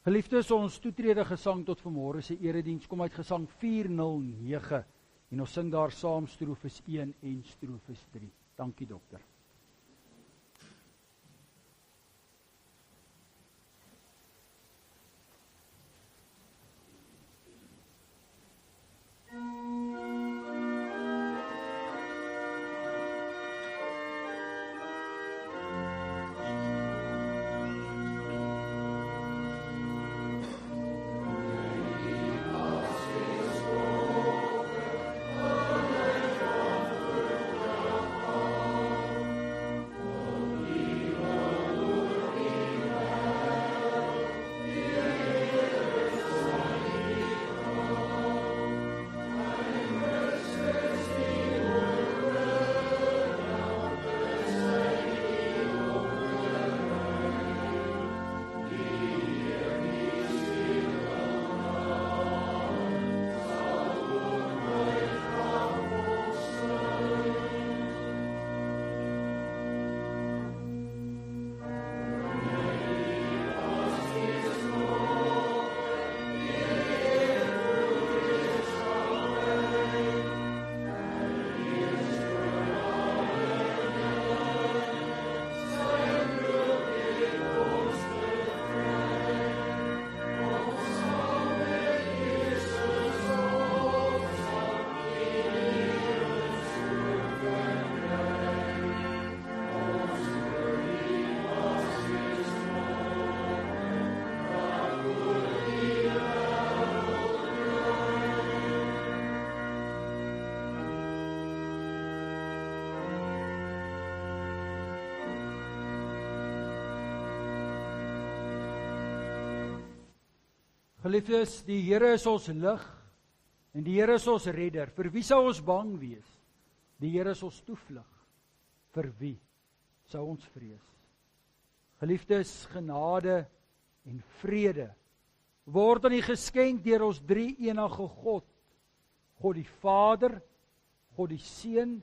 Geliefdes, ons toetrede gesang tot vanmôre se erediens kom uit Gesang 409 en ons sing daar saam strofes 1 en strofes 3. Dankie dokter. Geliefdes, die Here is ons lig en die Here is ons redder. Vir wie sou ons bang wees? Die Here is ons toevlug. Vir wie sou ons vrees? Geliefdes, genade en vrede word aan U geskenk deur ons drie-enige God. God die Vader, God die Seun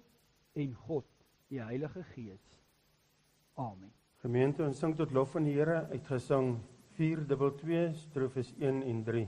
en God die Heilige Gees. Amen. Gemeente, ons sing tot lof van die Here uit Gesang 422, strofes 1 en 3.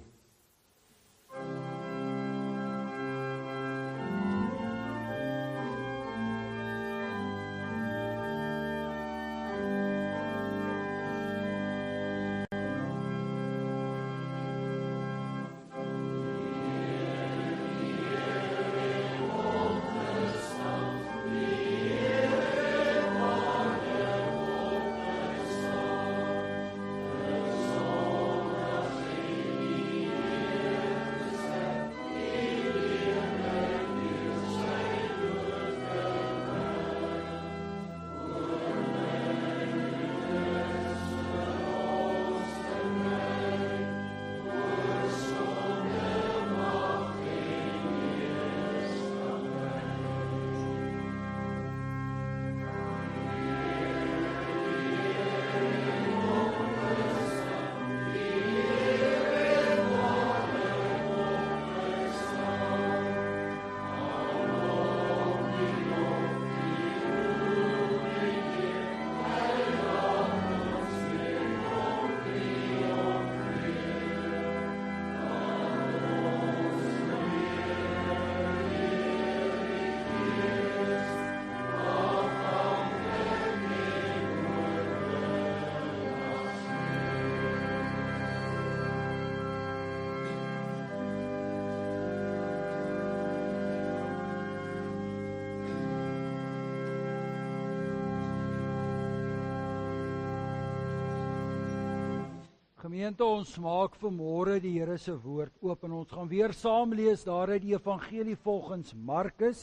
Gemeente, ons maak vanmôre die Here se woord oop en ons gaan weer saam lees daaruit die evangelie volgens Markus.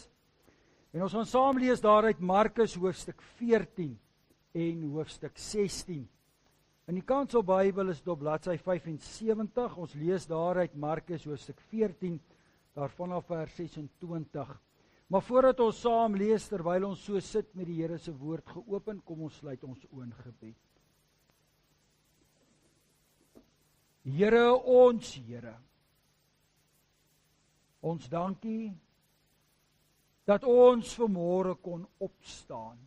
En ons gaan saam lees daaruit Markus hoofstuk 14 en hoofstuk 16. In die Kanselbybel is dit op bladsy 75. Ons lees daaruit Markus hoofstuk 14 daarvan af vers 26. Maar voordat ons saam lees terwyl ons so sit met die Here se woord geopen, kom ons sluit ons oë in gebed. Here, ons dankie dat ons vanmôre kon opstaan.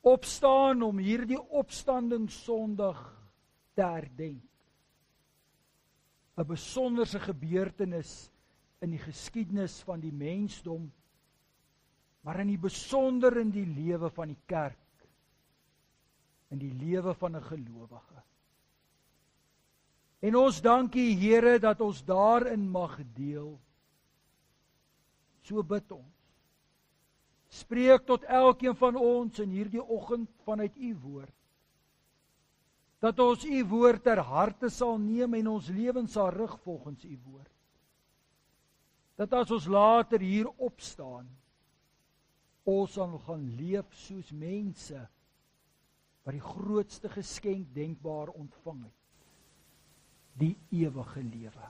Opstaan om hierdie opstanding Sondag te herdenk. 'n besonderse gebeurtenis in die geskiedenis van die mensdom, maar in die besonder in die lewe van die kerk, in die lewe van 'n gelowige. En ons dank U, Here, dat ons daarin mag deel. So bid ons. Spreek tot elkeen van ons in hierdie oggend vanuit U woord. Dat ons U woord ter harte sal neem en ons lewens sal rig volgens U woord. Dat as ons later hier opstaan, ons sal gaan leef soos mense wat die grootste geskenk denkbaar ontvang het, die ewige lewe.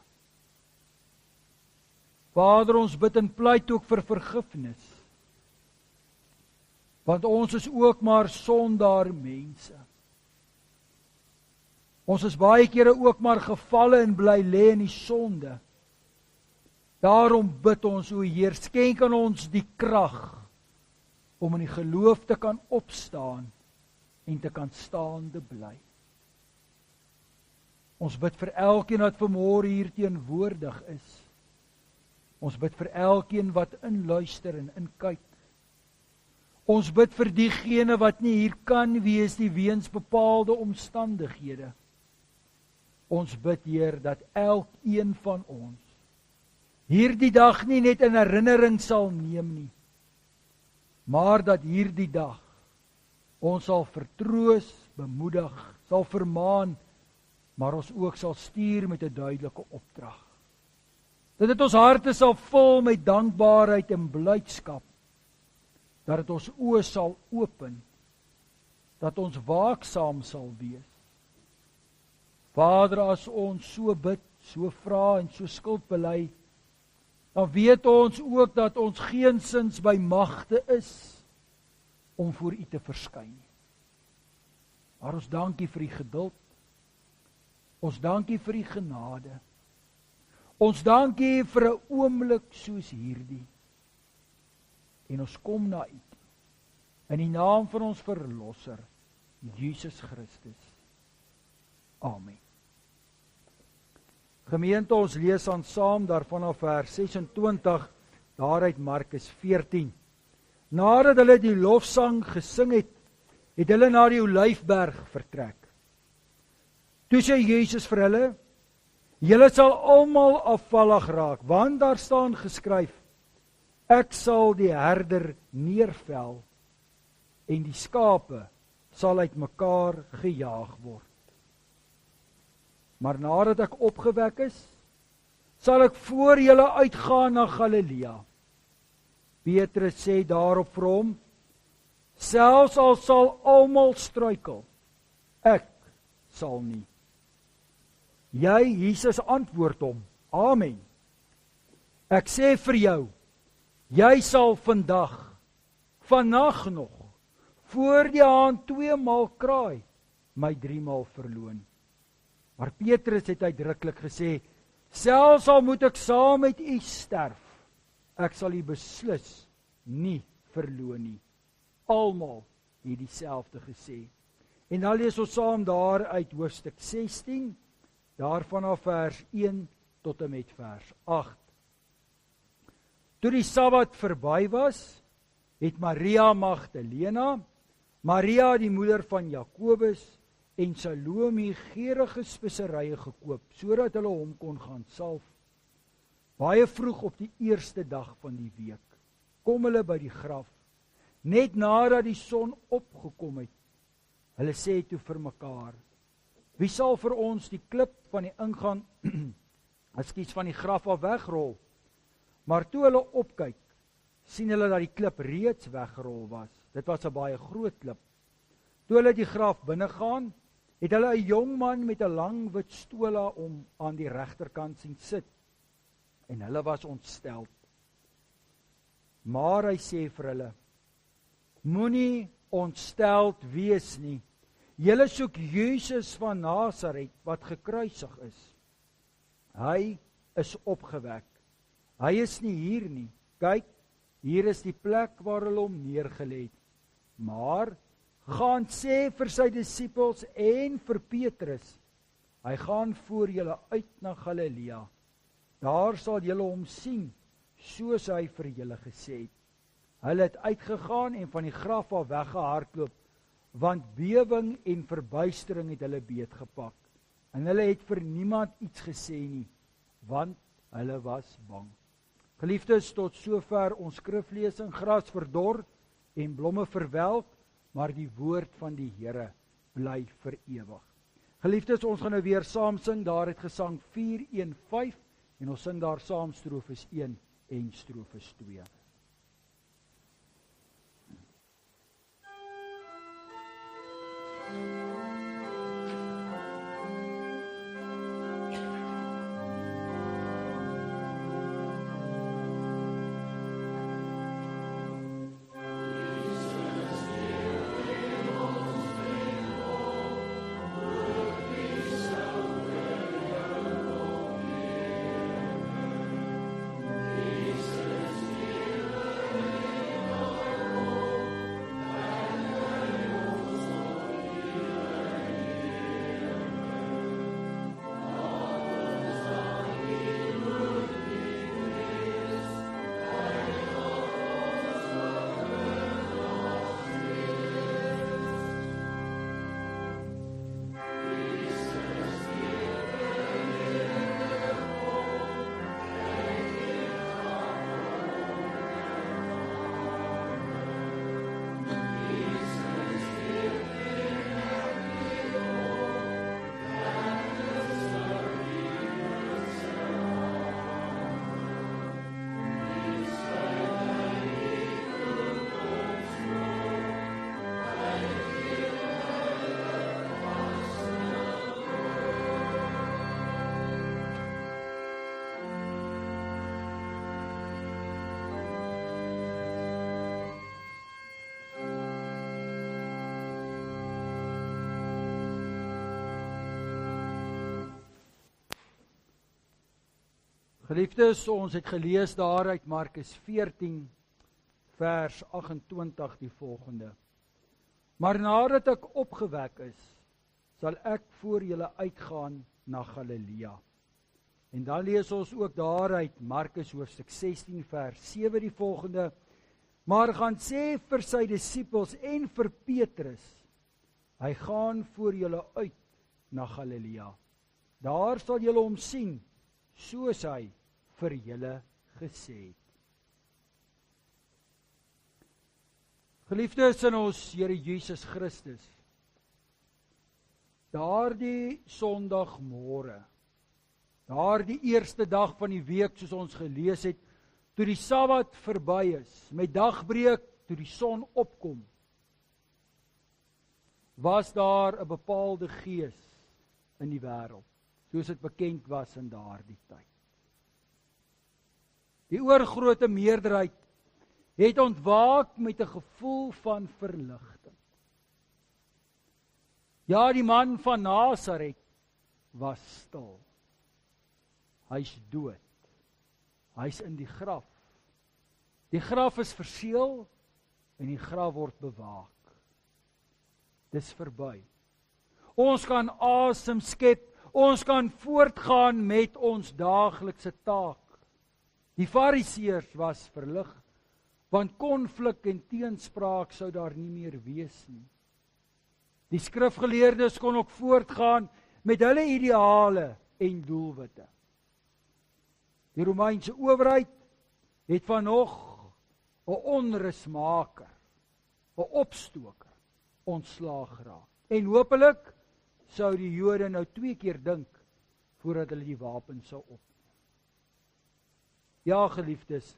Vader, ons bid en pleit ook vir vergifnis, want ons is ook maar sondaar mense. Ons is baie kere ook maar gevalle en bly lê in die sonde. Daarom bid ons, o Heer, skenk aan ons die krag om in die geloof te kan opstaan en te kan staande bly. Ons bid vir elkeen wat vanmôre hier teenwoordig is. Ons bid vir elkeen wat inluister en inkyk. Ons bid vir diegene wat nie hier kan wees nie weens bepaalde omstandighede. Ons bid, Heer, dat elkeen van ons hierdie dag nie net in herinnering sal neem nie, maar dat hierdie dag ons sal vertroos, bemoedig, sal vermaan, maar ons ook sal stuur met 'n duidelike opdrag. Dat dit ons harte sal vul met dankbaarheid en blydskap, dat dit ons oë sal open, dat ons waaksaam sal wees. Vader, as ons so bid, so vra en so skuld bely, dan weet ons ook dat ons geensins by magte is om voor U te verskyn. Maar ons dank U vir die geduld. Ons dank U vir die genade. Ons dank U vir 'n oomblik soos hierdie. En ons kom na U in die naam van ons verlosser, Jesus Christus. Amen. Gemeente, ons lees aan saam daarvan af vers 26, daaruit Markus 14. Nadat hulle die lofsang gesing het, het hulle na die Olyfberg vertrek. Toe sê Jesus vir hulle, julle sal almal afvallig raak, want daar staan geskryf, ek sal die herder neervel, en die skape sal uitmekaar gejaag word. Maar nadat ek opgewek is, sal ek voor julle uitgaan na Galilea. Petrus sê daarop vir hom, selfs al sal almal struikel, ek sal nie. Jy, Jesus, antwoord hom, amen. Ek sê vir jou, jy sal vannag nog, voor die haan 2 maal kraai, my 3 maal verloon. Maar Petrus het uitdruklik gesê, selfs al moet ek saam met U sterf, ek sal U beslis nie verloon nie. Almal het dieselfde gesê. En dan lees ons saam daar uit hoofstuk 16, daarvan af vers 1 tot en met vers 8. Toe die Sabbat verby was, het Maria Magdalena, Maria die moeder van Jakobus en Salome geurende speserye gekoop, sodat hulle hom kon gaan salf. Baie vroeg op die eerste dag van die week, kom hulle by die graf, net nadat die son opgekom het. Hulle sê toe vir mekaar, wie sal vir ons die klip van die ingang, van die graf af wegrol? Maar toe hulle opkyk, sien hulle dat die klip reeds weggerol was. Dit was 'n baie groot klip. Toe hulle die graf binnegaan, het hulle 'n jong man met 'n lang wit stola om aan die regterkant sien sit. En hulle was ontsteld. Maar hy sê vir hulle, moenie ontsteld wees nie. Julle soek Jesus van Nasaret wat gekruisig is. Hy is opgewek. Hy is nie hier nie. Kyk, hier is die plek waar hulle hom neergelê het. Maar gaan sê vir sy disippels en vir Petrus, Hy gaan voor julle uit na Galilea. Daar sal julle hom sien, soos hy vir julle gesê het. Hulle het uitgegaan en van die graf af weggehardloop, want bewing en verbuistering het hulle beetgepak. En hulle het vir niemand iets gesê nie, want hulle was bang. Geliefdes, tot sover ons skriflesing. Gras verdor en blomme verwelk, maar die woord van die Here bly vir ewig. Geliefdes, ons gaan nou weer saam sing, daar het gesang 415, en ons sing daar saam strofes 1 en strofes 2. Geliefdes, ons het gelees daar uit Markus 14 vers 28 die volgende. Maar nadat ek opgewek is, sal ek voor julle uitgaan na Galilea. En dan lees ons ook daar uit Markus hoofstuk 16 vers 7 die volgende. Maar gaan sê vir sy disippels en vir Petrus, hy gaan voor julle uit na Galilea. Daar sal julle hom sien, soos hy vir julle gesê het. Geliefdes in ons Here Jesus Christus, daardie Sondagmôre, daardie eerste dag van die week soos ons gelees het, toe die Sabbat verby is, met dagbreek, toe die son opkom, was daar 'n bepaalde gees in die wêreld, soos dit bekend was in daardie tyd. Die oorgrootste meerderheid het ontwaak met 'n gevoel van verligting. Ja, die man van Nasaret was stil. Hy's dood. Hy's in die graf. Die graf is verseël en die graf word bewaak. Dis verby. Ons kan asem skep, ons kan voortgaan met ons daaglikse taak. Die Fariseërs was verlig, want konflik en teenspraak sou daar nie meer wees nie. Die skrifgeleerdes kon ook voortgaan met hulle ideale en doelwitte. Die Romeinse owerheid het van nog 'n onrusmaker, 'n opstoker ontslaag geraak. En hopelik sou die Jode nou 2 keer dink voordat hulle die wapen sou opneem. Ja, geliefdes,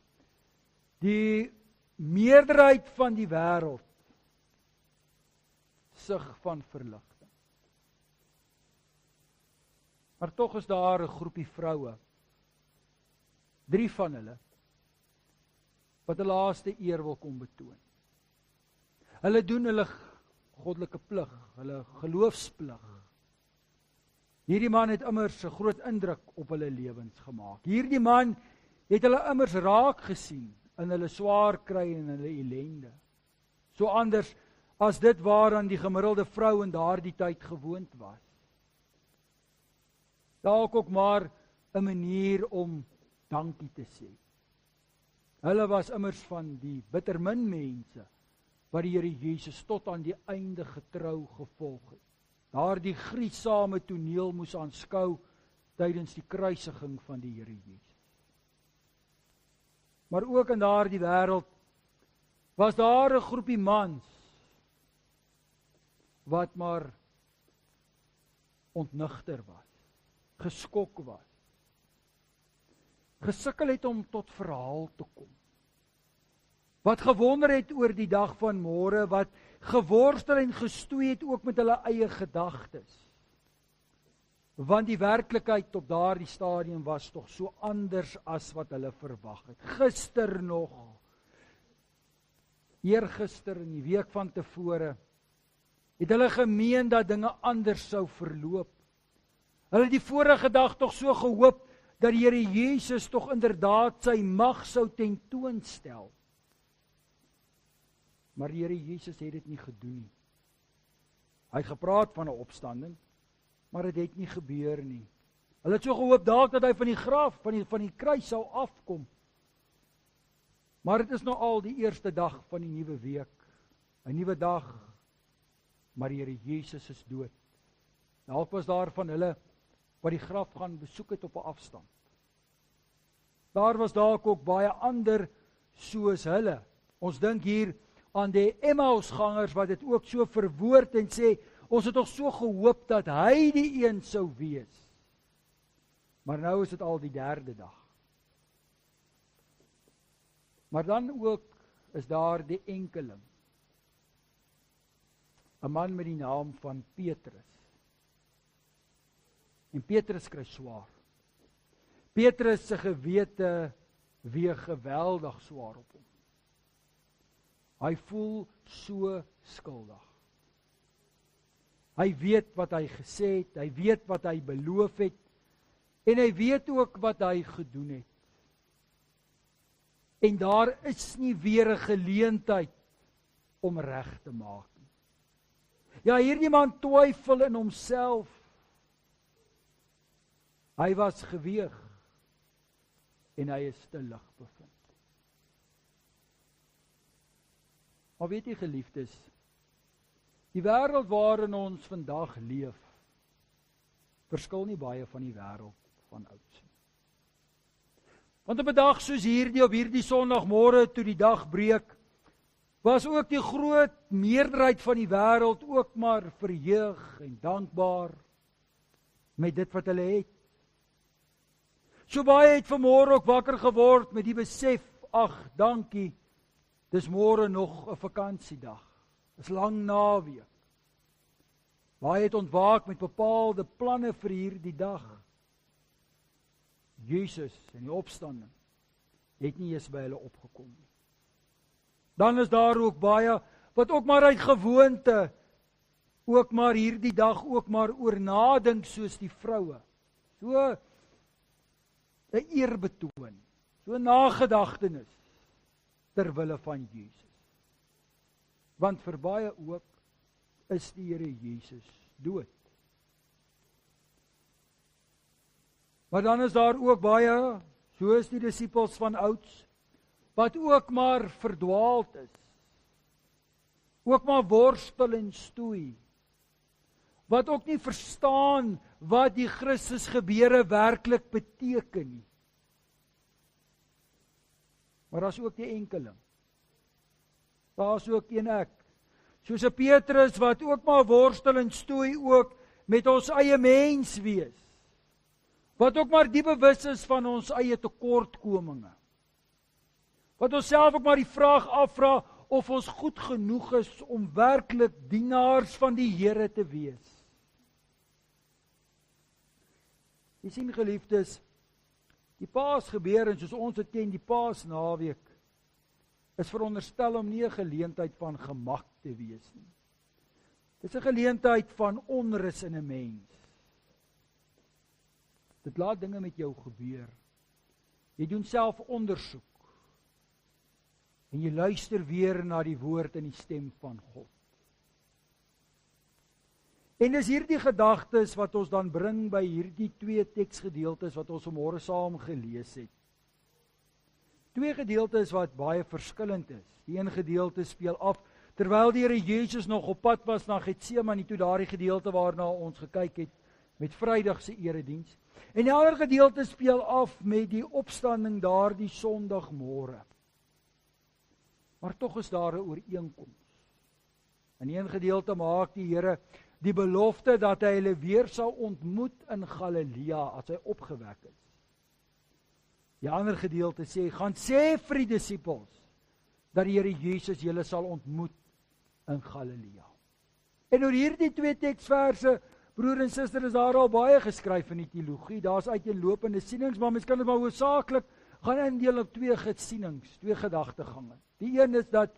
die meerderheid van die wêreld sug van verligting. Maar tog is daar 'n groepie vroue, 3 van hulle, wat 'n laaste eer wil kom betoon. Hulle doen hulle goddelike plig, hulle geloofsplig. Hierdie man het immers 'n groot indruk op hulle lewens gemaak. Hierdie man het hulle immers raak gesien in hulle swaar kry en hulle ellende. So anders as dit waaraan die gemiddelde vrou in daardie tyd gewoond was. Dalk ook maar 'n manier om dankie te sê. Hulle was immers van die bittermin mense wat die Here Jesus tot aan die einde getrou gevolg het. Daardie gruisame toneel moes aanskou tydens die kruisiging van die Here Jesus. Maar ook in daardie wêreld was daar 'n groepie mans wat maar ontnigter was, geskok was, gesukkel het om tot verhaal te kom, wat gewonder het oor die dag van môre, wat geworstel en gestoei het ook met hulle eie gedagtes, want die werklikheid op daardie stadium was tog so anders as wat hulle verwag het. Gister nog, eergister en die week van tevore, het hulle gemeen dat dinge anders sou verloop. Hulle het die vorige dag tog so gehoop dat die Here Jesus tog inderdaad sy mag sou tentoonstel. Maar die Here Jesus het dit nie gedoen nie. Hy het gepraat van 'n opstanding, maar dit het nie gebeur nie. Hulle het so gehoop dalk dat hy van die graf, van die kruis sou afkom. Maar dit is nou al die eerste dag van die nuwe week, 'n nuwe dag, maar die Here Jesus is dood. Dalk was daar van hulle wat die graf gaan besoek het op 'n afstand. Daar was dalk ook baie ander soos hulle. Ons dink hier aan die Emmausgangers wat dit ook so verwoord en sê, ons het tog so gehoop dat hy die een sou wees. Maar nou is dit al die derde dag. Maar dan ook is daar die enkeling, 'n man met die naam van Petrus. En Petrus kry swaar. Petrus se gewete weeg geweldig swaar op hom. Hy voel so skuldig. Hy weet wat hy gesê het, hy weet wat hy beloof het, en hy weet ook wat hy gedoen het. En daar is nie weer 'n geleentheid om reg te maak nie. Ja, hierdie man twyfel in homself. Hy was geweeg en hy is te lig bevind. Maar weet jy geliefdes, die wêreld waarin ons vandag leef, verskil nie baie van die wêreld van ouds nie. Want op 'n dag soos hierdie, op hierdie Sondagmôre toe die dag breek, was ook die groot meerderheid van die wêreld ook maar verheug en dankbaar met dit wat hulle het. So baie het vanmôre ook wakker geword met die besef, ag, dankie, dis môre nog 'n vakansiedag. Dis lang naweek. Baie het ontwaak met bepaalde planne vir hierdie dag. Jesus en die opstanding het nie eens by hulle opgekom nie. Dan is daar ook baie wat ook maar uit gewoonte ook maar hierdie dag ook maar oor nadink soos die vroue. So 'n eerbetoon, so 'n nagedagtenis ter wille van Jesus. Want vir baie ook is die Here Jesus dood. Maar dan is daar ook baie, soos die disippels van ouds, wat ook maar verdwaald is. Ook maar worstel en stoei. Wat ook nie verstaan wat die Christus gebeure werklik beteken nie. Maar daar is ook die enkeling. Daar is ook een ek. Soos 'n Petrus wat ook maar worstel en stoei ook met ons eie mens wees. Wat ook maar die bewus is van ons eie tekortkominge. Wat ons self ook maar die vraag afvra of ons goed genoeg is om werklik dienaars van die Here te wees. Jy sien geliefdes, die Paasgebeure, soos ons dit ken, die Paasnaweek, is veronderstel om nie 'n geleentheid van gemak te wees nie. Dit is 'n geleentheid van onrus in 'n mens. Dit laat dinge met jou gebeur. Jy doen self ondersoek. En jy luister weer na die woord en die stem van God. En dis hierdie gedagtes wat ons dan bring by hierdie twee teksgedeeltes wat ons vanmôre saam gelees het. Twee gedeeltes wat baie verskillend is. Die een gedeelte speel af terwyl die Here Jesus nog op pad was na Getsemane, toe daardie gedeelte waarna ons gekyk het met Vrydag se erediens. En die ander gedeelte speel af met die opstanding daardie Sondagmôre. Maar tog is daar 'n ooreenkoms. In een gedeelte maak die Here die belofte dat hy hulle weer sal ontmoet in Galilea as hy opgewek is. Die ander gedeelte sê, gaan sê vir die disippels dat die Here Jesus julle sal ontmoet in Galilea. En oor hierdie twee teksverse, broer en suster, is daar al baie geskryf in die teologie. Daar's uiteenlopende sienings, maar mens kan dit maar hoofsaaklik gaan indeel op twee gesienings, twee gedagtegange. Die een is dat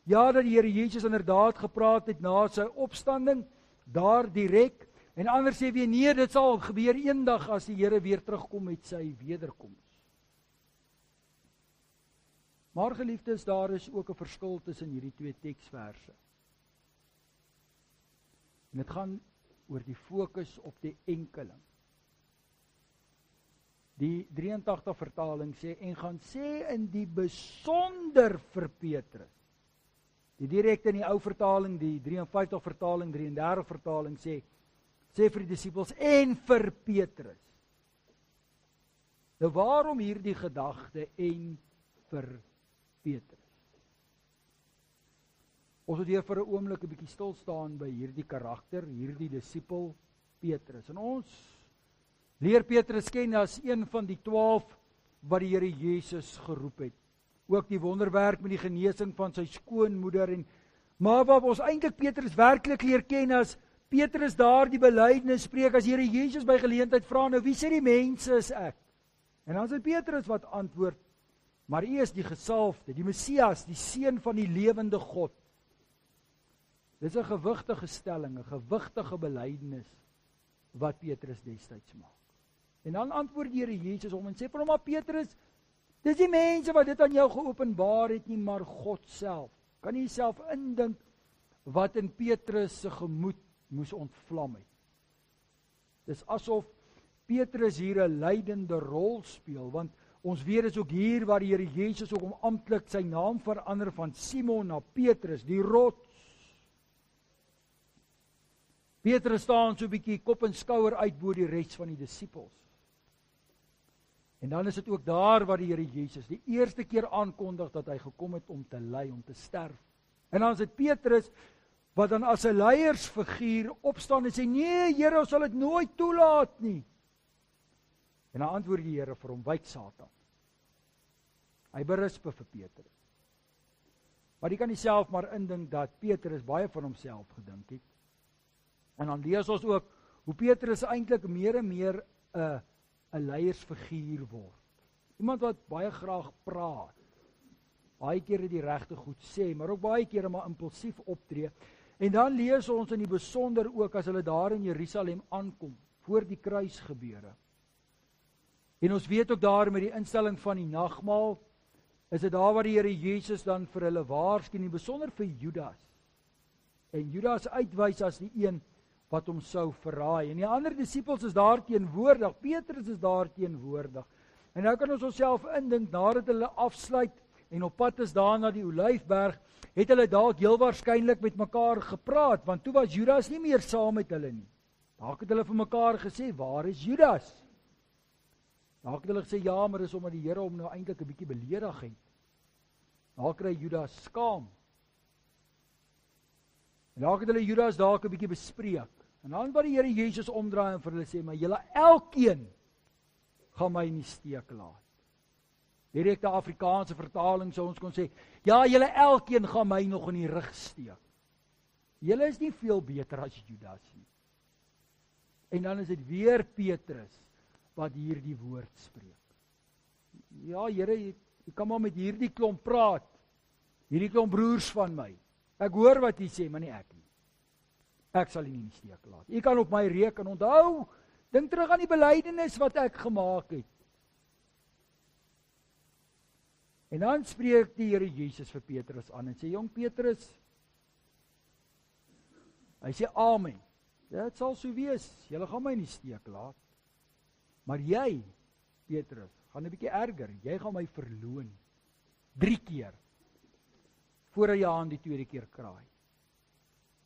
ja, dat die Here Jesus inderdaad gepraat het na sy opstanding, daar direk, en ander sê weer nee, dit sal gebeur eendag as die Here weer terugkom met sy wederkoms. Maar geliefdes, daar is ook 'n verskil tussen hierdie twee teksverse. En dit gaan oor die fokus op die enkeling. Die 83 vertaling sê, en gaan sê in die besonder vir Petrus. Die direkte in die ou vertaling, die 53 vertaling, 33 vertaling sê vir die disippels, en vir Petrus. Nou waarom hierdie gedagte, en vir Petrus? Ons moet weer vir 'n oomblik 'n bietjie stil staan by hierdie karakter, hierdie disipel Petrus. En ons leer Petrus ken as een van die 12 wat die Here Jesus geroep het. Ook die wonderwerk met die genesing van sy skoonmoeder. Maar wat ons eintlik Petrus werklik leer ken as Petrus daar die belydenis spreek, as Here Jesus by geleentheid vra, nou wie sê die mense is ek? En dan sê Petrus wat antwoord, maar U is die gesalfde, die Messias, die seun van die lewende God. Dis 'n gewigtige stelling, 'n gewigtige belydenis wat Petrus destyds maak. En dan antwoord die Here Jesus hom en sê vir hom, maar Petrus, dis die mense wat dit aan jou geopenbaar het nie, maar God self. Kan jy jouself indink wat in Petrus se gemoed moes ontvlam het? Dis asof Petrus hier 'n leidende rol speel, want ons weet is ook hier waar die Here Jesus ook hom amptelik sy naam verander van Simon na Petrus, die rots. Petrus staan so 'n bietjie kop en skouer uit bo die res van die disippels. En dan is dit ook daar waar die Here Jesus die eerste keer aankondig dat hy gekom het om te ly, om te sterf. En dan is dit Petrus wat dan as 'n leiersfiguur opstaan en sê, nee Here, ons sal dit nooit toelaat nie. En dan antwoord die Here vir hom, wyk Satan. Hy berisp vir Petrus. Maar jy kan nie self maar indink dat Petrus baie van homself gedink het. En dan lees ons ook hoe Petrus eintlik meer en meer 'n leiersfiguur word. Iemand wat baie graag praat. Baie kere die regte goed sê, maar ook baie kere maar impulsief optree. En dan lees ons in die besonder ook as hulle daar in Jerusalem aankom, voor die kruisgebeure. En ons weet ook daar met die instelling van die nagmaal, is dit daar waar die Here Jesus dan vir hulle waarsku, en besonder vir Judas. En Judas uitwys as die een wat hom sou verraai. En die ander disippels is daar teenwoordig, Petrus is daar teenwoordig. En nou kan ons onsself indink, nadat hulle afsluit en op pad is daar na die Olyfberg, het hulle dalk heel waarskynlik met mekaar gepraat, want toe was Judas nie meer saam met hulle nie. Dalk het hulle vir mekaar gesê, waar is Judas? Dalk het hulle gesê, ja, maar dis omdat die Here hom nou eintlik 'n bietjie beledig het. Dalk kry Judas skaam. En dalk het hulle Judas dalk 'n bietjie bespreek. En dan wat die Here Jesus omdraai en vir hulle sê, maar julle elkeen gaan my in die steek laat. Direkte Afrikaanse vertaling sou ons kon sê, ja, julle elkeen gaan my nog in die rug steek. Julle is nie veel beter as Judas nie. En dan is dit weer Petrus wat hierdie woord spreek. Ja, Here, jy kan maar met hierdie klomp praat. Hierdie klomp broers van my. Ek hoor wat jy sê, maar nie ek nie. Ek sal nie in die steek laat. Jy kan op my reken. Onthou, dink terug aan die belydenis wat ek gemaak het. En dan spreek die Here Jesus vir Petrus aan en sê, jong Petrus, hy sê amen. Ja, dit sal so wees. Julle gaan my in die steek laat. Maar jy, Petrus, gaan 'n bietjie erger. Jy gaan my verloon. 3 keer. Voordat jy aan die tweede keer kraai.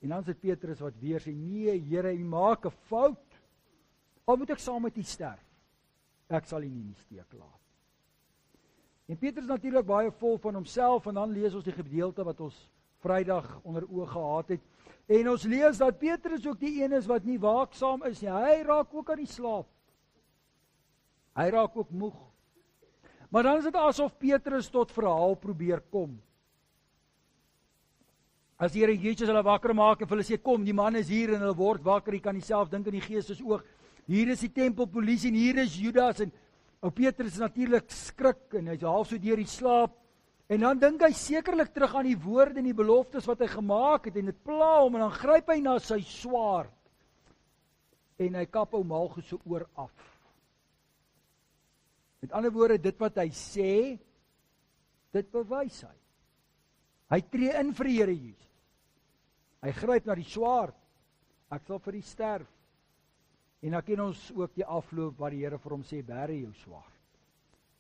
En dan sê Petrus wat weer sê, nee Here, U maak 'n fout. Al moet ek saam met U sterf. Ek sal U nie in die steek laat. En Petrus natuurlik baie vol van homself, en dan lees ons die gedeelte wat ons Vrydag onder oë gehad het. En ons lees dat Petrus ook die een is wat nie waaksaam is nie. Hy raak ook aan die slaap. Hy raak ook moeg. Maar dan is dit asof Petrus tot verhaal probeer kom. As die Here Jesus hulle wakker maak en hulle sê, kom, die man is hier en hulle word wakker, jy kan nie self dink in die gees is oog. Hier is die tempelpolisie en hier is Judas en ou Petrus is natuurlik skrik en hy's half so deur die slaap. En dan dink hy sekerlik terug aan die woorde en die beloftes wat hy gemaak het en dit pla hom en dan gryp hy na sy swaard en hy kap ou Malgus se oor af. Met ander woorde, dit wat hy sê, dit bewys hy. Hy tree in vir die Here Jesus. Hy gryp na die swaard. Ek sal vir U sterf. En dan ken ons ook die afloop waar die Here vir hom sê, bære jou swaard.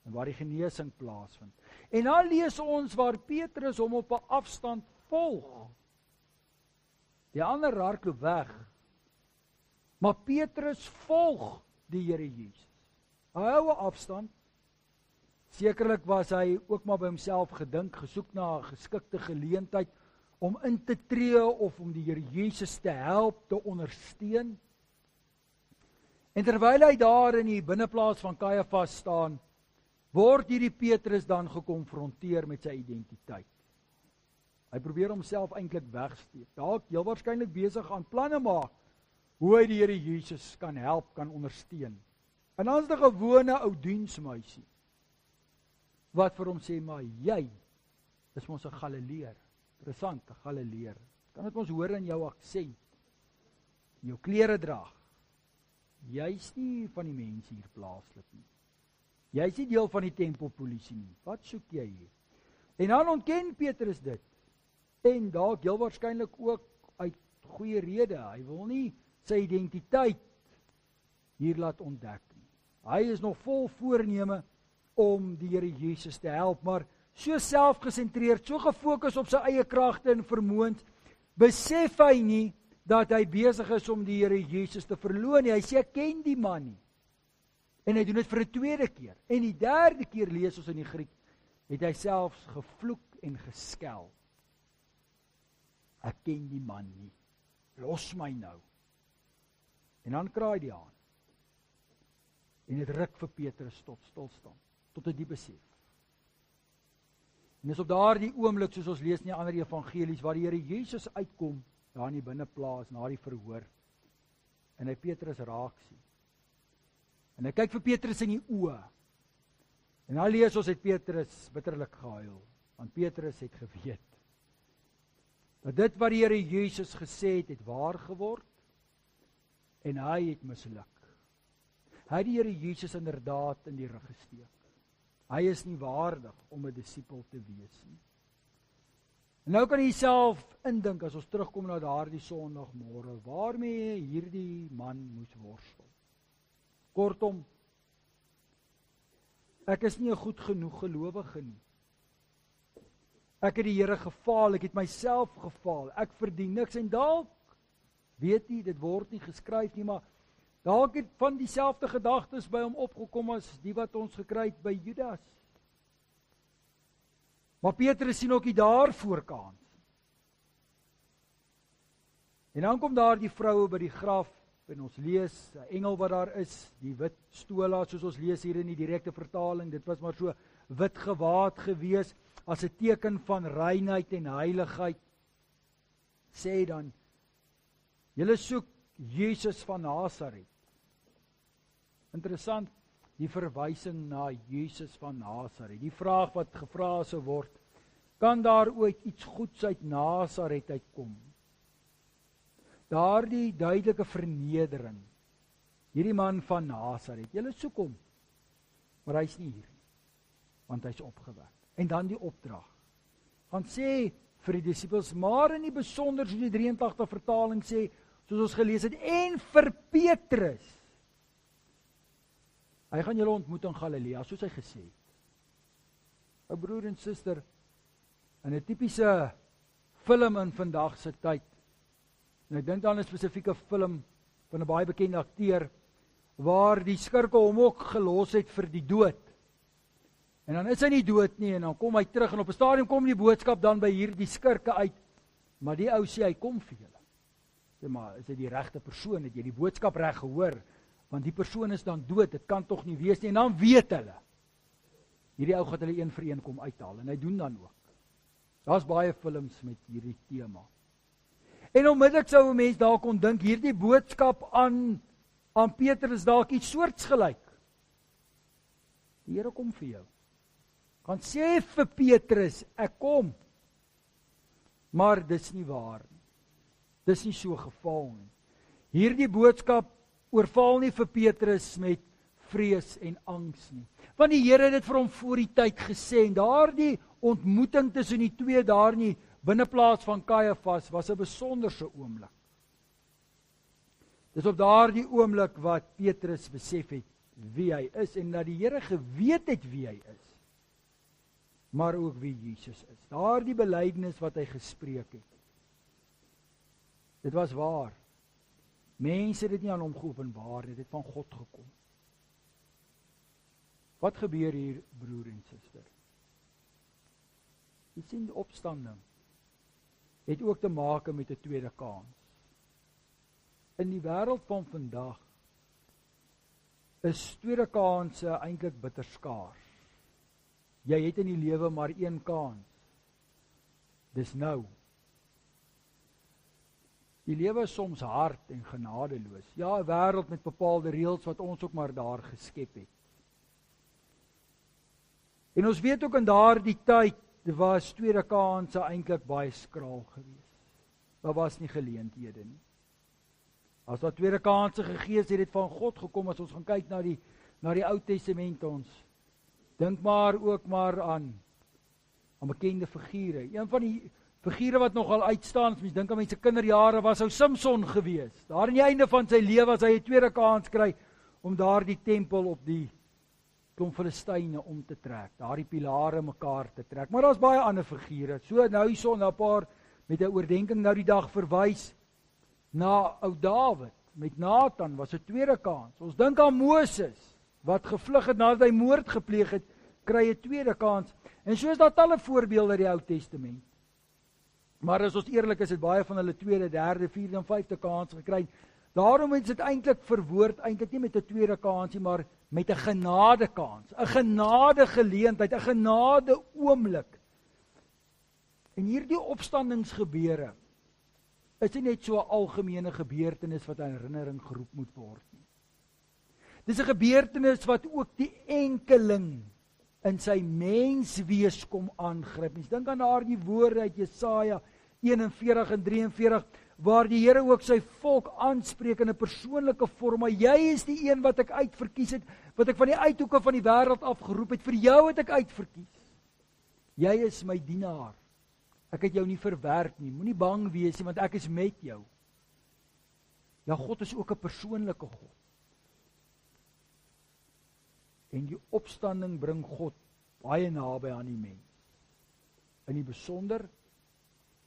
En waar die genesing plaasvind. En dan lees ons waar Petrus hom op 'n afstand volg. Die ander hardloop weg. Maar Petrus volg die Here Jesus. Hy hou 'n afstand. Sekerlik was hy ook maar by homself gedink, gesoek na 'n geskikte geleentheid om in te tree of om die Here Jesus te help, te ondersteun. En terwyl hy daar in die binneplaas van Kajafas staan, word hierdie Petrus dan gekonfronteer met sy identiteit. Hy probeer homself eintlik wegsteek. Dalk heel waarskynlik besig aan planne maak hoe hy die Here Jesus kan help, kan ondersteun. En dan is 'n gewone ou diensmuisie wat vir hom sê, maar jy is mos 'n Galileër. Interessant, 'n Galileër. Kan dit ons hoor in jou aksent, in jou klere dra. Jy's nie van die mense hier plaaslik nie. Jy's nie deel van die tempelpolisie nie. Wat soek jy hier? En dan ontken Petrus dit. En dalk heel waarskynlik ook uit goeie rede. Hy wil nie sy identiteit hier laat ontdek nie. Hy is nog vol voorneme om die Here Jesus te help, maar so selfgesentreerd, so gefokus op sy eie kragte en vermoëns, besef hy nie dat hy besig is om die Here Jesus te verloon nie. Hy sê, ek ken die man nie. En hy doen dit vir 'n tweede keer. En die derde keer lees ons in die Griek, het hy selfs gevloek en geskel. Ek ken die man nie. Los my nou. En dan kraai die haan. En dit ruk vir Petrus tot stilstand, tot 'n diepe besef. En dis op daardie oomblik, soos ons lees in die ander evangelies, waar die Here Jesus uitkom, daar in die binneplaas, na die verhoor, en hy Petrus raak sien. En hy kyk vir Petrus in die oë, en dan lees ons het Petrus bitterlik gehuil, want Petrus het geweet, dat dit wat die Here Jesus gesê het, het waar geword, en hy het misluk. Hy het die Here Jesus inderdaad in die rug gesteek. Hy is nie waardig om 'n disipel te wees nie. En nou kan jy self indink, as ons terugkom na daardie Sondagmôre, waarmee hierdie man moes worstel. Kortom, ek is nie 'n goed genoeg gelowige nie. Ek het die Here gefaal, ek het myself gefaal, ek verdien niks, en dalk, weet jy, dit word nie geskryf nie, maar dalk het van dieselfde gedagtes by hom opgekom as die wat ons gekry het by Judas. Maar Petrus sien ook nie daarvoor kans. En dan kom daar die vroue by die graf, en ons lees, 'n engel wat daar is, die wit stola, soos ons lees hier in die direkte vertaling, dit was maar so wit gewaad gewees, as 'n teken van reinheid en heiligheid, sê dan, julle soek Jesus van Nasaret. Interessant, die verwysing na Jesus van Nasaret. Die vraag wat gevra sou word, kan daar ooit iets goeds uit Nasaret uitkom? Daardie duidelike vernedering, hierdie man van Nasaret, julle soek hom, maar hy's nie hier, want hy's opgewek. En dan die opdrag, gaan sê vir die disippels, maar in die besonder, soos die 83 vertaling sê, soos ons gelees het, en vir Petrus. Hy gaan julle ontmoet in Galilea, soos hy gesê het. My broer en suster, in 'n tipiese film in vandag se tyd, en ek dink aan 'n spesifieke film van 'n baie bekende akteur, waar die skurke hom ook gelos het vir die dood. En dan is hy nie dood nie, en dan kom hy terug, en op 'n stadium kom die boodskap dan by hierdie skurke uit, maar die ou sê, hy kom vir julle. Sê maar, is dit die regte persoon, het jy die boodskap reg gehoor, want die persoon is dan dood, dit kan tog nie wees nie, en dan weet hulle, hierdie ou gaan hulle een vir een kom uithaal, en hy doen dan ook. Daar's baie films met hierdie tema. En onmiddellik sou 'n mens daar kon dink, hierdie boodskap aan Petrus dalk iets soortgelyk. Die Here kom vir jou. Gaan sê vir Petrus, ek kom. Maar dis nie waar nie. Dis nie so geval nie. Hierdie boodskap oorval nie vir Petrus met vrees en angs nie. Want die Here het dit vir hom voor die tyd gesê, en daardie ontmoeting tussen die twee daar in die binneplaas van Kajafas was 'n besonderse oomblik. Dis op daardie oomblik wat Petrus besef het wie hy is, en dat die Here geweet het wie hy is, maar ook wie Jesus is. Daardie belydenis wat hy gespreek het, dit was waar. Mense het dit nie aan hom geopenbaar nie, dit het van God gekom. Wat gebeur hier, broer en suster? Jy sien, die opstanding het ook te maak met 'n tweede kans. In die wêreld van vandag is tweede kanse eintlik bitter skaars. Jy het in die lewe maar een kans. Dis nou. Die lewe is soms hard en genadeloos. Ja, 'n wêreld met bepaalde reëls wat ons ook maar daar geskep het. En ons weet ook in daardie tyd was tweede kanse eintlik baie skraal geweest. Daar was nie geleenthede nie. As daar tweede kanse gegee is, het dit van God gekom. As ons gaan kyk na die Ou Testament, ons dink maar ook maar aan bekende figure. Een van die figure wat nogal uitstaan, as mens dink aan mense kinderjare, was ou Samson geweest. Daar aan die einde van sy lewe as hy 'n tweede kans kry om daardie tempel op die klomp Filistyne om te trek, daardie pilare mekaar te trek. Maar daar's baie ander figure. So nou hierson 'n paar met 'n oordenking nou die dag verwys na ou Dawid met Nathan, was 'n tweede kans. Ons dink aan Moses wat gevlug het nadat hy moord gepleeg het, kry 'n tweede kans. En so is daar talle voorbeelde uit die Ou Testament. Maar as ons eerlik is, het baie van hulle tweede, derde, vierde en vyfde kans gekry. Daarom is dit eintlik verwoord, eintlik nie met 'n tweede kansie, maar met 'n genadekans, 'n genadegeleentheid, 'n genade oomblik. En hierdie opstandingsgebeure is nie net so 'n algemene gebeurtenis wat aan herinnering geroep moet word nie. Dis 'n gebeurtenis wat ook die enkeling in sy menswees kom aangryp. Mens dink aan daardie woorde uit Jesaja 41 en 43, waar die Here ook sy volk aanspreek in 'n persoonlike vorm. Maar jy is die een wat ek uitverkies het, wat ek van die uithoeke van die wêreld afgeroep het. Vir jou het ek uitverkies. Jy is my dienaar. Ek het jou nie verwerp nie. Moenie bang wees nie, want ek is met jou. Ja, God is ook 'n persoonlike God. En die opstanding bring God baie naby aan die mens. In die besonder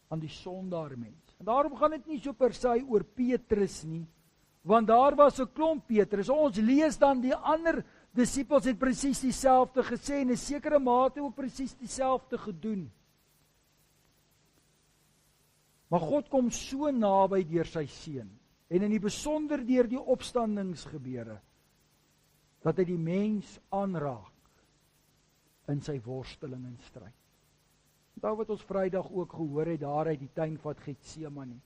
aan die sondaar mens. En daarom gaan dit nie so per se oor Petrus nie, want daar was 'n klomp Petrus. Ons lees dan die ander disippels het presies dieselfde gesê en in 'n sekere mate ook presies dieselfde gedoen. Maar God kom so naby deur sy seun, en in die besonder deur die opstandingsgebeure, dat hy die mens aanraak in sy worsteling en stryd. Onthou wat ons Vrydag ook gehoor het daar uit die tuin van Getsemane,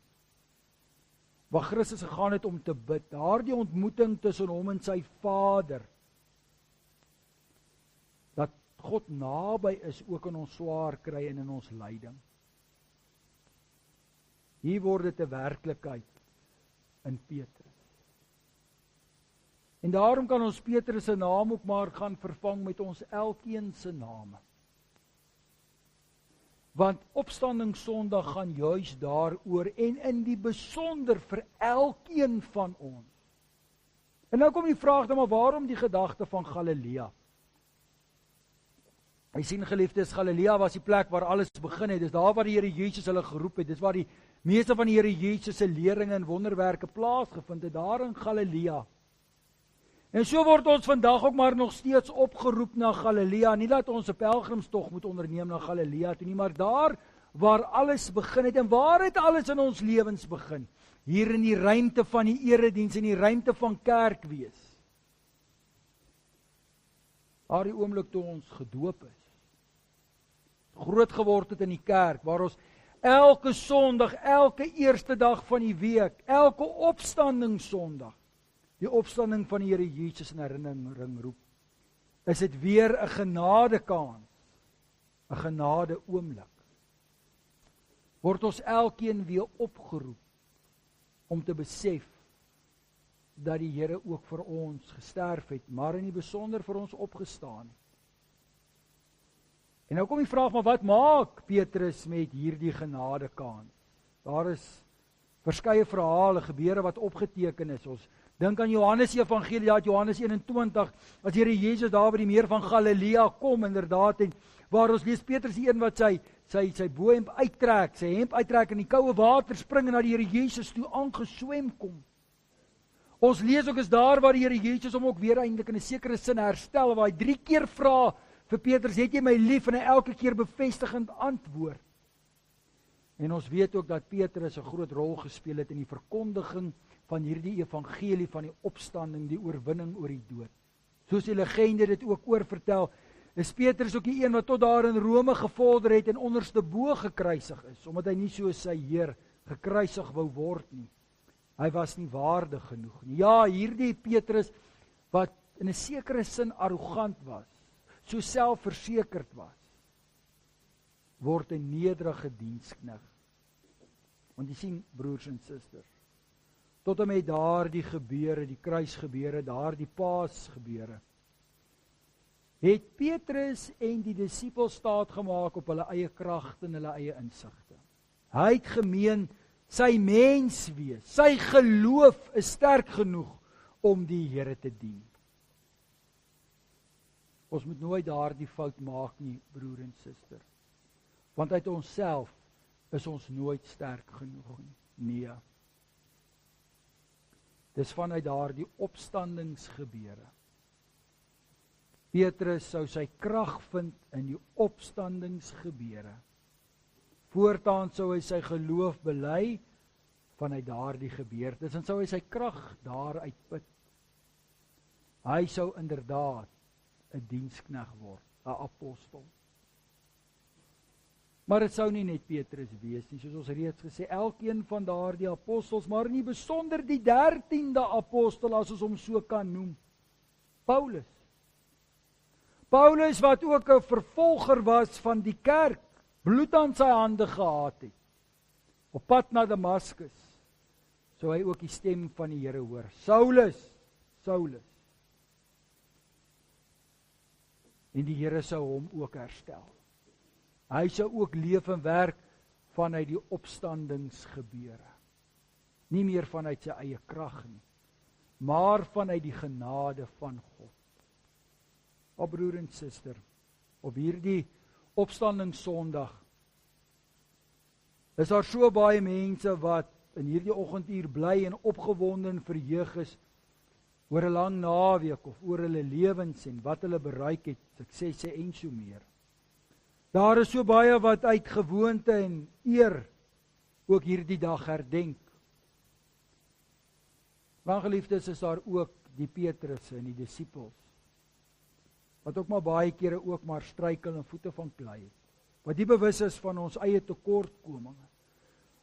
waar Christus gegaan het om te bid, daardie ontmoeting tussen hom en sy Vader, dat God naby is ook in ons swaar kry en in ons lyding. Hier word dit 'n werklikheid in Petrus. En daarom kan ons Petrus se naam ook maar gaan vervang met ons elkeen se name. Want opstandingssondag gaan juis daaroor en in die besonder vir elkeen van ons. En nou kom die vraag dan maar waarom die gedagte van Galilea? Jy sien geliefdes, Galilea was die plek waar alles begin het. Dis daar waar die Here Jesus hulle geroep het. Dis waar die meeste van die Here Jesus se leringe en wonderwerke plaasgevind het, daar in Galilea. En so word ons vandag ook maar nog steeds opgeroep na Galilea. Nie dat ons 'n pelgrimstog moet onderneem na Galilea toe nie, maar daar waar alles begin het. En waar het alles in ons lewens begin? Hier in die ruimte van die erediens, in die ruimte van kerk wees. Daar die oomblik toe ons gedoop is. Groot geword het in die kerk, waar ons elke Sondag, elke eerste dag van die week, elke opstandingssondag, die opstanding van die Here Jesus in herinnering roep. Is dit weer 'n genadekans, 'n genade oomblik. Word ons elkeen weer opgeroep om te besef dat die Here ook vir ons gesterf het, maar in die besonder vir ons opgestaan het. En nou kom die vraag, maar wat maak Petrus met hierdie genadekans? Daar is verskeie verhale, gebeure wat opgeteken is. Ons dink aan Johannes Evangelie, daar Johannes 21, as Here Jesus daar by die meer van Galilea kom, inderdaad, en waar ons lees Petrus die een wat sy boehemp uittrek, sy hemp uittrek in die koue water spring en na die Here Jesus toe aangeswem kom. Ons lees ook is daar waar die Here Jesus hom ook weer eintlik in 'n sekere sin herstel, waar hy 3 keer vra vir Petrus, het jy my lief? En hy elke keer bevestigend antwoord. En ons weet ook dat Petrus 'n groot rol gespeel het in die verkondiging van hierdie evangelie van die opstanding, die oorwinning oor die dood. Soos die legende dit ook oorvertel, is Petrus ook die een wat tot daar in Rome gevorder het en onderste bo gekruisig is, omdat hy nie soos sy Heer gekruisig wou word nie. Hy was nie waardig genoeg nie. Ja, hierdie Petrus wat in 'n sekere sin arrogant was, so selfversekerd was, word 'n nederige dienskneg. Want jy sien, broers en susters, tot en met daardie gebeure, die kruisgebeure, daardie Paasgebeure, het Petrus en die disippels staat gemaak op hulle eie kragte en hulle eie insigte. Hy het gemeen, sy menswees, sy geloof is sterk genoeg om die Here te dien. Ons moet nooit daardie fout maak nie, broer en suster. Want uit onsself is ons nooit sterk genoeg nie. Nee. Dis vanuit daardie opstandingsgebeure. Petrus sou sy krag vind in die opstandingsgebeure. Voortaan sou hy sy geloof bely vanuit daardie gebeurtes en sou hy sy krag daaruit put. Hy sou inderdaad 'n dienskneg word, 'n apostel. Maar dit sou nie net Petrus wees nie, soos ons reeds gesê, elkeen van daardie apostels, maar nie besonder die 13de apostel, as ons hom so kan noem, Paulus. Paulus wat ook 'n vervolger was van die kerk, bloed aan sy hande gehad het. Op pad na Damaskus, sou hy ook die stem van die Here hoor. Saulus, Saulus. En die Here sou hom ook herstel. Hy sou ook leef en werk vanuit die opstandingsgebeure. Nie meer vanuit sy eie krag nie, maar vanuit die genade van God. O broer en suster, op hierdie opstandingssondag is daar so baie mense wat in hierdie oggenduur bly en opgewonde en verheug is oor 'n lang naweek of oor hulle lewens en wat hulle bereik het, suksesse en so meer. Daar is so baie wat uit gewoonte en eer ook hierdie dag herdenk. Maar geliefdes, is daar ook die Petrusse en die disippels, wat ook maar baie kere ook maar struikel en voete van klei het, wat die bewus is van ons eie tekortkominge,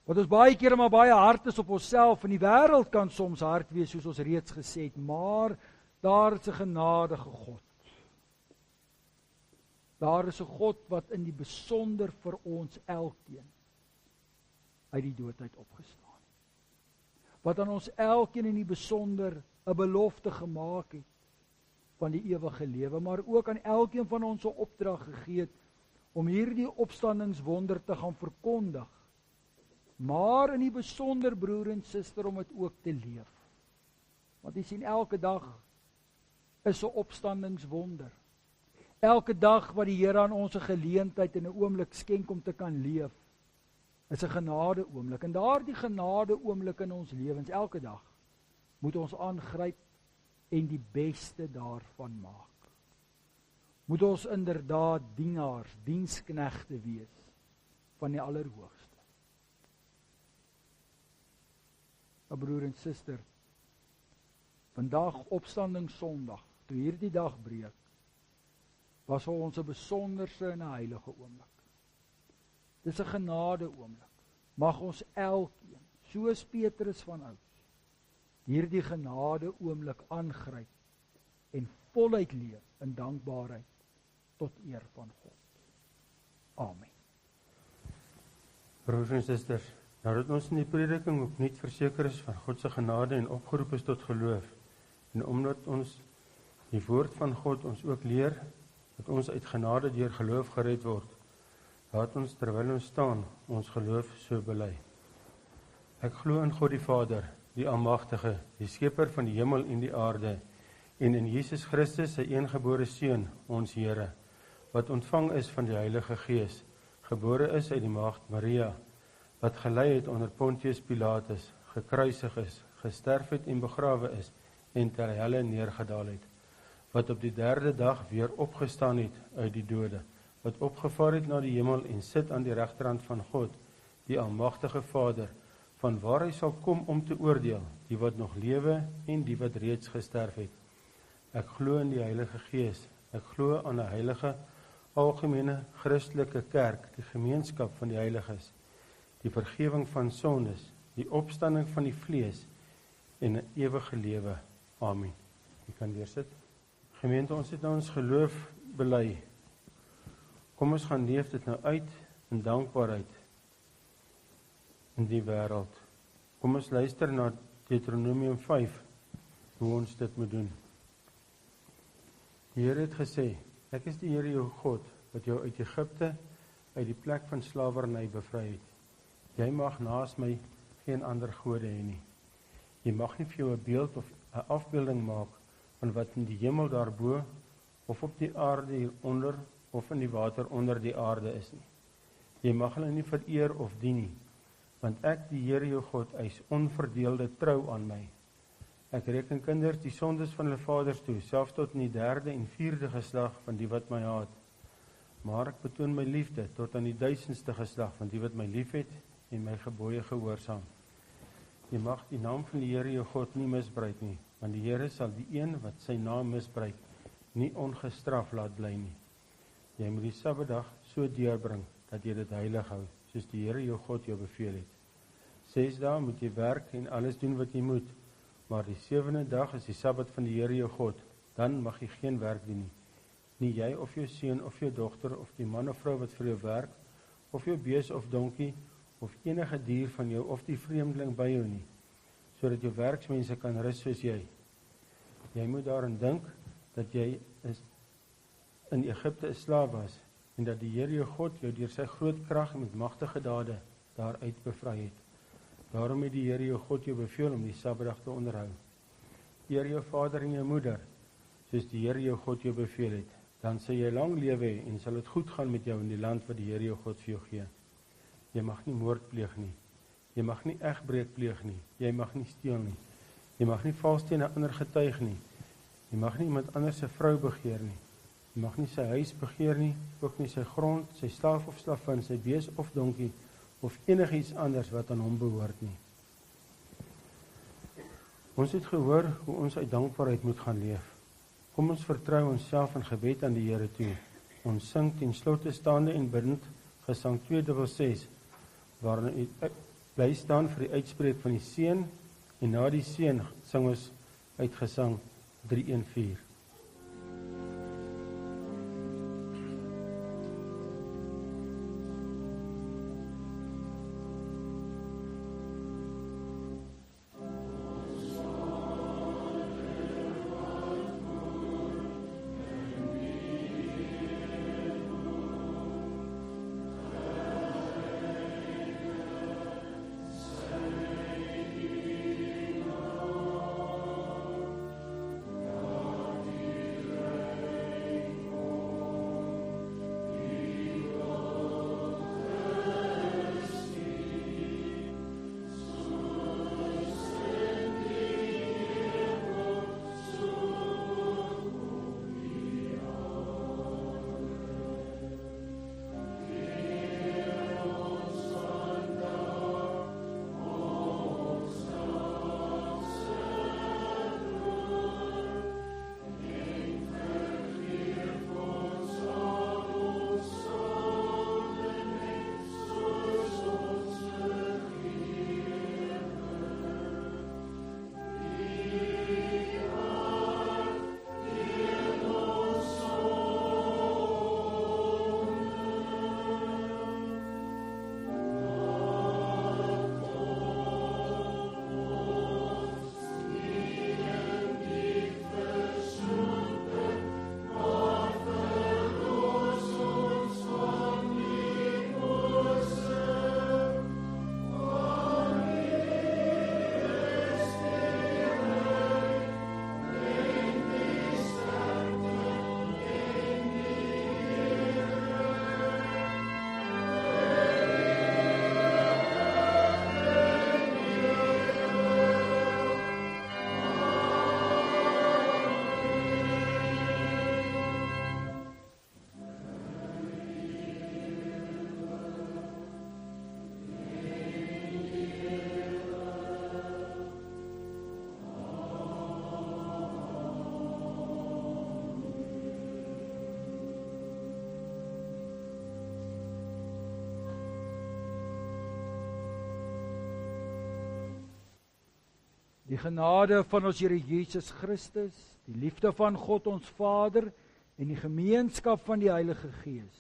wat ons baie kere maar baie hard is op onsself, en die wêreld kan soms hard wees, soos ons reeds gesê het, maar daar is 'n genadige God. Daar is 'n God wat in die besonder vir ons elkeen uit die dood uit opgestaan het. Wat aan ons elkeen in die besonder 'n belofte gemaak het van die ewige lewe, maar ook aan elkeen van ons 'n opdrag gegee het om hierdie opstandingswonder te gaan verkondig, maar in die besonder, broer en suster, om dit ook te leef. Want jy sien, elke dag is 'n opstandingswonder. Elke dag wat die Here aan ons 'n geleentheid en 'n oomblik skenk om te kan leef, is 'n genade oomblik. En daardie genade oomblik in ons lewens, elke dag, moet ons aangryp en die beste daarvan maak. Moet ons inderdaad dienaars, diensknegte wees van die Allerhoogste. Nou broer en suster, vandag opstandingssondag, toe hierdie dag breek, was vir ons 'n besonderse en 'n heilige oomblik. Dis 'n genade oomblik. Mag ons elkeen, soos Petrus van ouds, hierdie genade oomblik aangryp en voluit leef in dankbaarheid tot eer van God. Amen. Broers en susters, nadat ons in die prediking opnuut verseker is van God se genade en opgeroep is tot geloof, en omdat ons die woord van God ons ook leer, dat ons uit genade deur geloof gered word, laat ons terwyl ons staan, ons geloof so bely. Ek glo in God die Vader, die Almagtige, die Skepper van die hemel en die aarde, en in Jesus Christus, sy eengebore Seun, ons Here, wat ontvang is van die Heilige Gees, gebore is uit die maagd Maria, wat gelei het onder Pontius Pilatus, gekruisig is, gesterf het en begrawe is, en ter helle neergedaal het, wat op die 3de dag weer opgestaan het uit die dode, wat opgevaar het na die hemel en sit aan die regterhand van God, die Almagtige Vader, van waar hy sal kom om te oordeel, die wat nog lewe en die wat reeds gesterf het. Ek glo in die Heilige Gees, ek glo aan 'n heilige, algemene Christelike kerk, die gemeenskap van die heiliges, die vergifnis van sondes, die opstanding van die vlees en 'n ewige lewe. Amen. Jy kan weer sit. Gemeente, ons het nou ons geloof bely. Kom ons gaan leef dit nou uit in dankbaarheid in die wêreld. Kom ons luister na Deuteronomium 5, hoe ons dit moet doen. Die Here het gesê, ek is die Here jou God, wat jou uit Egipte, uit die plek van slawerny bevry het. Jy mag naas my geen ander gode hê nie. Jy mag nie vir jou 'n beeld of 'n afbeelding maak van wat in die hemel daarbo, of op die aarde hieronder, of in die water onder die aarde is nie. Jy mag hulle nie vereer of dien nie, want ek, die Here jou God, eis onverdeelde trou aan my. Ek reken kinders die sondes van hulle vaders toe, selfs tot in die 3de en 4de geslag van die wat my haat. Maar ek betoon my liefde tot aan die 1000ste geslag van die wat my liefhet en my gebooie gehoorsaam. Jy mag die naam van die Here jou God nie misbruik nie, want die Here sal die een wat sy naam misbruik nie ongestraf laat bly nie. Jy moet die Sabbatdag so deurbring dat jy dit heilig hou, soos die Here jou God jou beveel het. 6 dae moet jy werk en alles doen wat jy moet, maar die 7de dag is die Sabbat van die Here jou God, dan mag jy geen werk doen nie. Nie jy of jou seun of jou dogter of die man of vrou wat vir jou werk, of jou bees of donkie, of enige dier van jou of die vreemdeling by jou nie, sodat jou werksmense kan rus soos jy. Jy moet daaraan dink dat jy in Egipte 'n slaaf was en dat die Here jou God jou deur sy groot krag en met magtige dade daaruit bevry het. Daarom het die Here jou God jou beveel om die Sabbatdag te onderhou. Eer jou vader en jou moeder, soos die Here jou God jou beveel het. Dan sal jy lang lewe hê en sal dit goed gaan met jou in die land wat die Here jou God vir jou gee. Jy mag nie moord pleeg nie. Jy mag nie egbreek pleeg nie. Jy mag nie steel nie. Jy mag nie vals teen 'n ander getuig nie. Jy mag nie iemand anders se vrou begeer nie. Jy mag nie sy huis begeer nie, ook nie sy grond, sy slaaf of slavin, sy bees of donkie, of enigiets anders wat aan hom behoort nie. Ons het gehoor hoe ons uit dankbaarheid moet gaan leef. Kom ons vertrou onsself in gebed aan die Here toe. Ons sing ten slotte staande en bidend Gesang 266, waarin u bly staan vir die uitspreek van die seën, en na die seën sing ons uit Gesang 314. Die genade van ons Here Jesus Christus, die liefde van God ons Vader en die gemeenskap van die Heilige Gees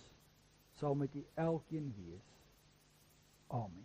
sal met u elkeen wees. Amen.